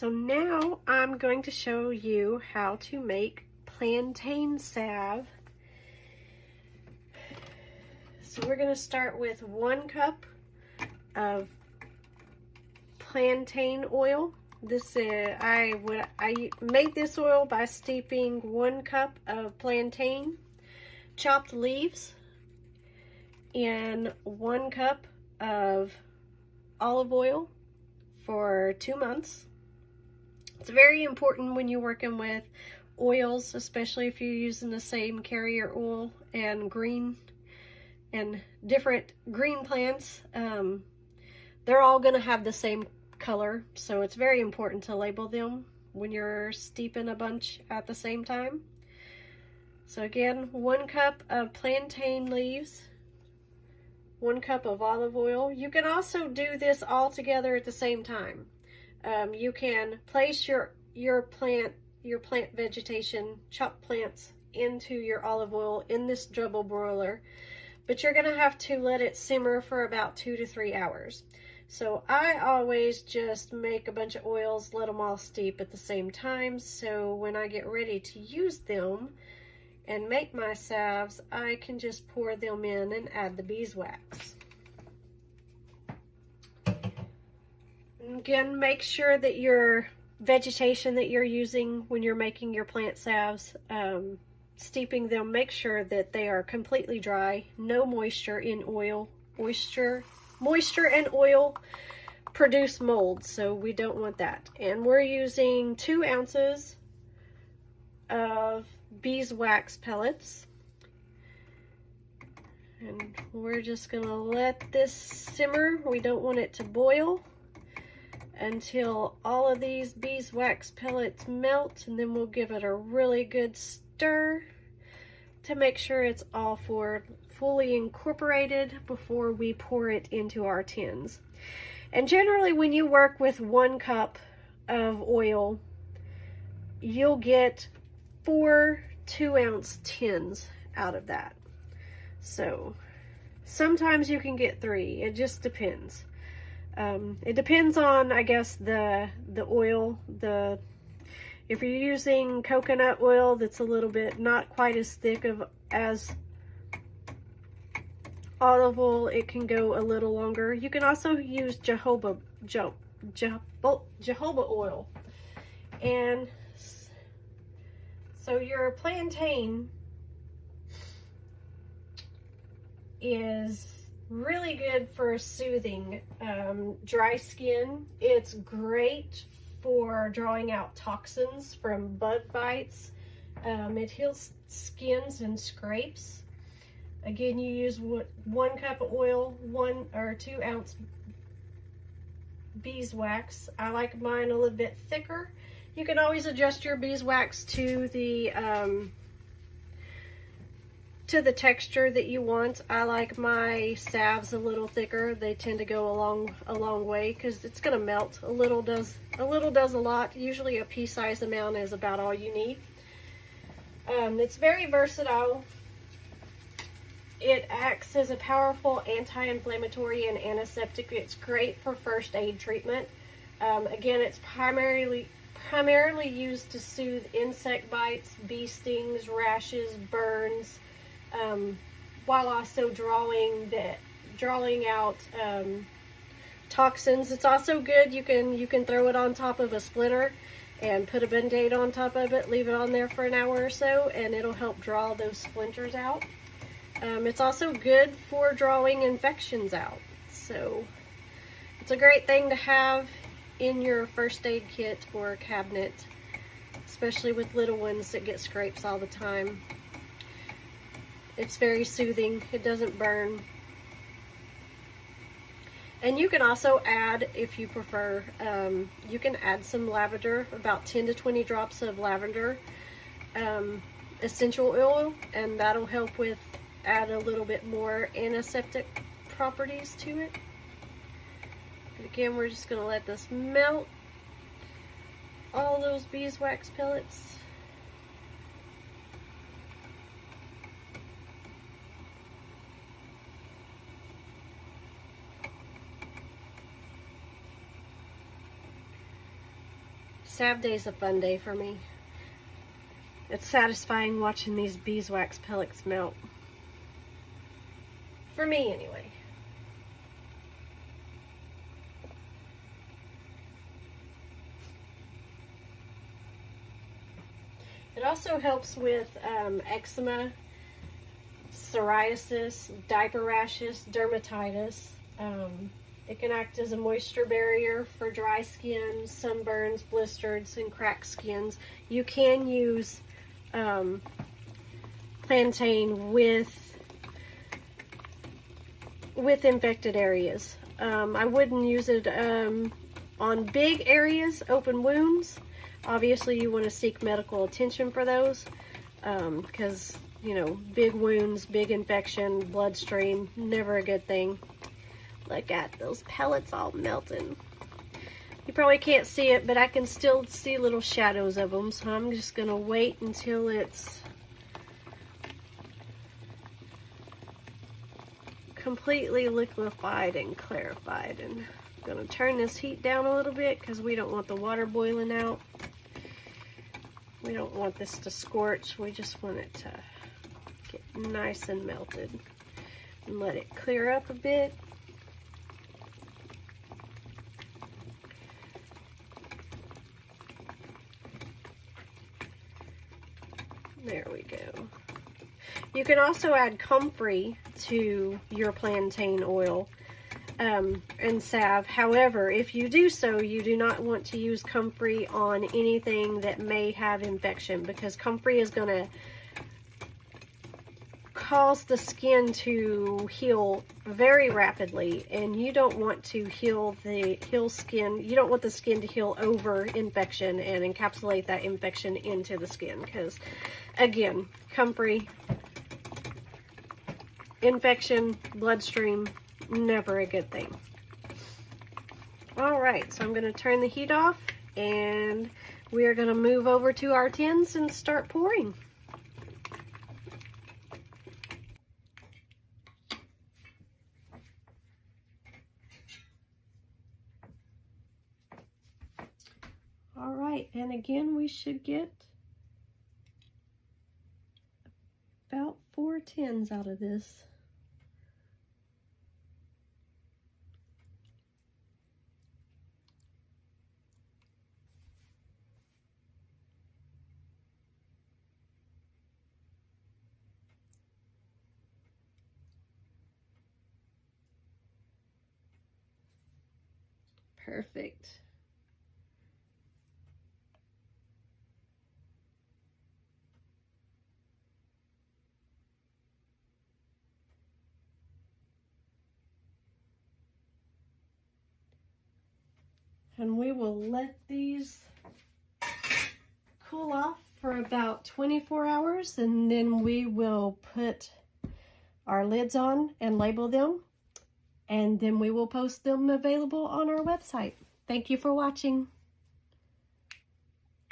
So now I'm going to show you how to make plantain salve. So we're going to start with 1 cup of plantain oil. This is I made this oil by steeping 1 cup of plantain chopped leaves in 1 cup of olive oil for 2 months. It's very important when you're working with oils, especially if you're using the same carrier oil and different green plants. They're all going to have the same color, so it's very important to label them when you're steeping a bunch at the same time. So again, 1 cup of plantain leaves, 1 cup of olive oil. You can also do this all together at the same time. You can place your plant vegetation, chopped plants, into your olive oil in this double broiler, but you're going to have to let it simmer for about 2 to 3 hours. So I always just make a bunch of oils, let them all steep at the same time, so when I get ready to use them and make my salves, I can just pour them in and add the beeswax. Again, make sure that your vegetation that you're using when you're making your plant salves, steeping them, make sure that they are completely dry, no moisture in oil. Moisture and oil produce mold, so we don't want that. And we're using 2 ounces of beeswax pellets. And we're just gonna let this simmer. We don't want it to boil until all of these beeswax pellets melt, and then we'll give it a really good stir to make sure it's all fully incorporated before we pour it into our tins. And generally when you work with 1 cup of oil, you'll get 4 2-ounce tins out of that. So sometimes you can get 3, it just depends. It depends on, I guess, the oil. If you're using coconut oil that's a little bit not quite as thick as olive oil, it can go a little longer. You can also use jojoba oil. And so your plantain is really good for soothing dry skin. It's great for drawing out toxins from bug bites. It heals skins and scrapes. Again, you use 1 cup of oil, 1 or 2 ounce beeswax. I like mine a little bit thicker. You can always adjust your beeswax to the texture that you want. I like my salves a little thicker. They tend to go a long way because it's going to melt. A little does a lot. Usually a pea-sized amount is about all you need. It's very versatile. It acts as a powerful anti-inflammatory and antiseptic. It's great for first aid treatment. Again, it's primarily used to soothe insect bites, bee stings, rashes, burns, while also drawing out toxins. It's also good. You can throw it on top of a splinter and put a Band-Aid on top of it, leave it on there for an hour or so, and it'll help draw those splinters out. It's also good for drawing infections out. So it's a great thing to have in your first aid kit or cabinet, especially with little ones that get scrapes all the time. It's very soothing. It doesn't burn. And you can also add, if you prefer, you can add some lavender, about 10 to 20 drops of lavender essential oil, and that'll help with add a little bit more antiseptic properties to it. And again, we're just going to let this melt all those beeswax pellets. Salve Day is a fun day for me. It's satisfying watching these beeswax pellets melt. For me, anyway. It also helps with eczema, psoriasis, diaper rashes, dermatitis. It can act as a moisture barrier for dry skin, sunburns, blisters, and cracked skins. You can use plantain with infected areas. I wouldn't use it on big areas, open wounds. Obviously, you want to seek medical attention for those because, you know, big wounds, big infection, bloodstream, never a good thing. Look at those pellets all melting. You probably can't see it, but I can still see little shadows of them, so I'm just going to wait until it's completely liquefied and clarified. And I'm going to turn this heat down a little bit because we don't want the water boiling out. We don't want this to scorch. We just want it to get nice and melted. And let it clear up a bit. There we go. You can also add comfrey to your plantain oil and salve. However, if you do so, you do not want to use comfrey on anything that may have infection, because comfrey is going to cause the skin to heal very rapidly, and you don't want to heal skin. You don't want the skin to heal over infection and encapsulate that infection into the skin, because again, comfrey, infection, bloodstream, never a good thing. All right, so I'm going to turn the heat off, and we are going to move over to our tins and start pouring. All right, and again, we should get about 4 tins out of this. Perfect. And we will let these cool off for about 24 hours, and then we will put our lids on and label them, and then we will post them available on our website. Thank you for watching.